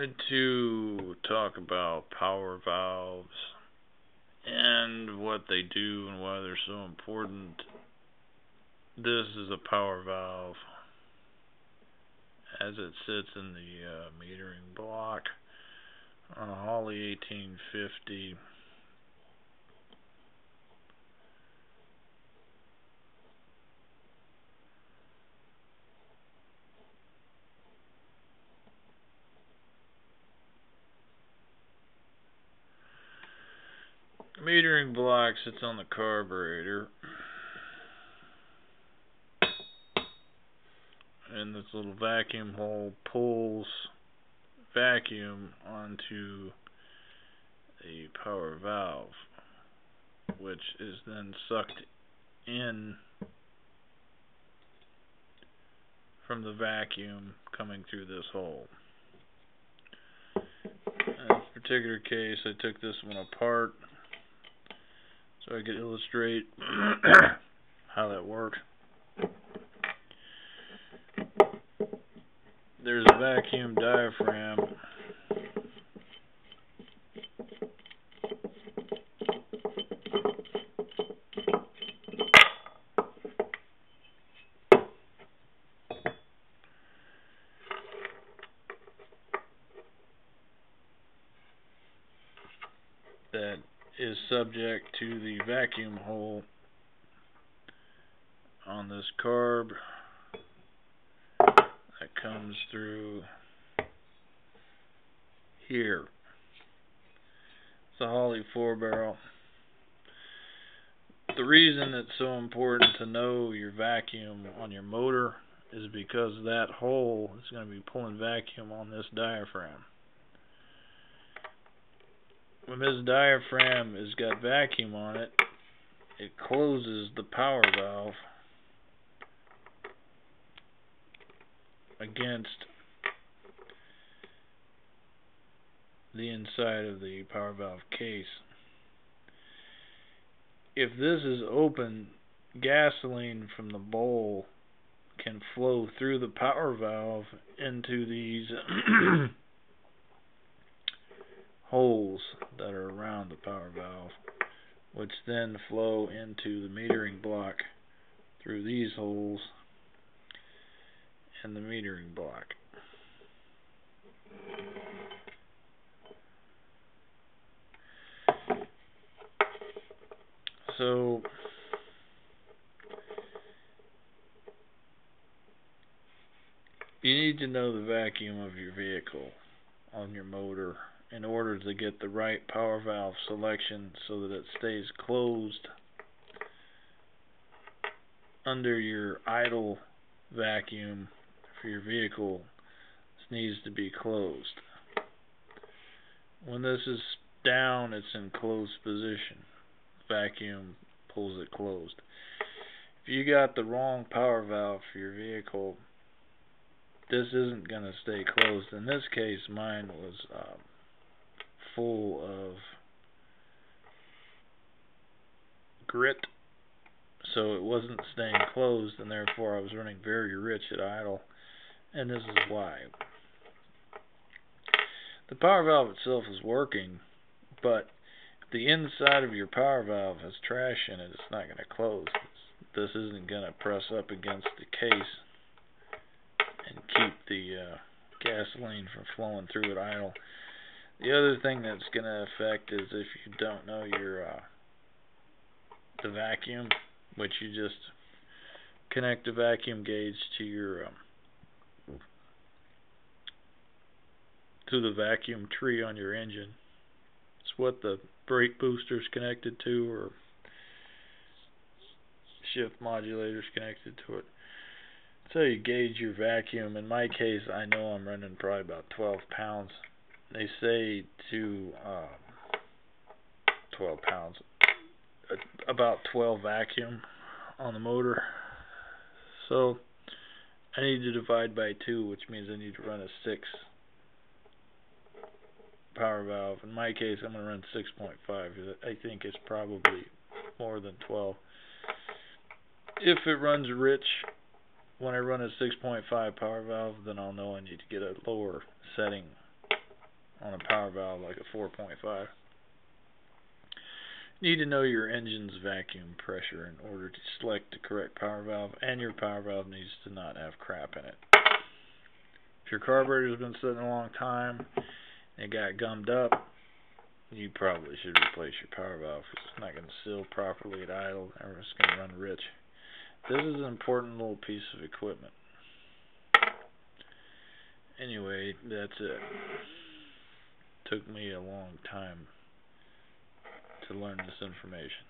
wanted to talk about power valves and what they do and why they're so important. This is a power valve as it sits in the metering block on a Holley 1850. Metering block sits on the carburetor, and this little vacuum hole pulls vacuum onto a power valve, which is then sucked in from the vacuum coming through this hole. In this particular case, I took this one apart so I could illustrate how that works. There's a vacuum diaphragm that is subject to the vacuum hole on this carb that comes through here. It's a Holley 4-barrel. The reason it's so important to know your vacuum on your motor is because that hole is going to be pulling vacuum on this diaphragm. When this diaphragm has got vacuum on it, it closes the power valve against the inside of the power valve case. If this is open, gasoline from the bowl can flow through the power valve into these holes that are around the power valve, which then flow into the metering block through these holes and the metering block. So you need to know the vacuum of your vehicle on your motor in order to get the right power valve selection so that it stays closed under your idle vacuum for your vehicle. This needs to be closed. When this is down, it's in closed position. Vacuum pulls it closed. If you got the wrong power valve for your vehicle, this isn't going to stay closed. In this case, mine was full of grit, so it wasn't staying closed, and therefore I was running very rich at idle, and this is why. The power valve itself is working, but if the inside of your power valve has trash in it, it's not going to close. This isn't going to press up against the case and keep the gasoline from flowing through it idle. The other thing that's going to affect is if you don't know your the vacuum, which you just connect the vacuum gauge to your to the vacuum tree on your engine. It's what the brake booster's connected to, or shift modulator's connected to it. So you gauge your vacuum. In my case, I know I'm running probably about 12 pounds. They say to 12 pounds, about 12 vacuum on the motor. So I need to divide by 2, which means I need to run a 6 power valve. In my case, I'm going to run 6.5. I think it's probably more than 12. If it runs rich when I run a 6.5 power valve, then I'll know I need to get a lower setting on a power valve like a 4.5. You need to know your engine's vacuum pressure in order to select the correct power valve, and your power valve needs to not have crap in it. If your carburetor's been sitting a long time and it got gummed up, you probably should replace your power valve because it's not going to seal properly at idle, or it's going to run rich. This is an important little piece of equipment. Anyway, that's it. Took me a long time to learn this information.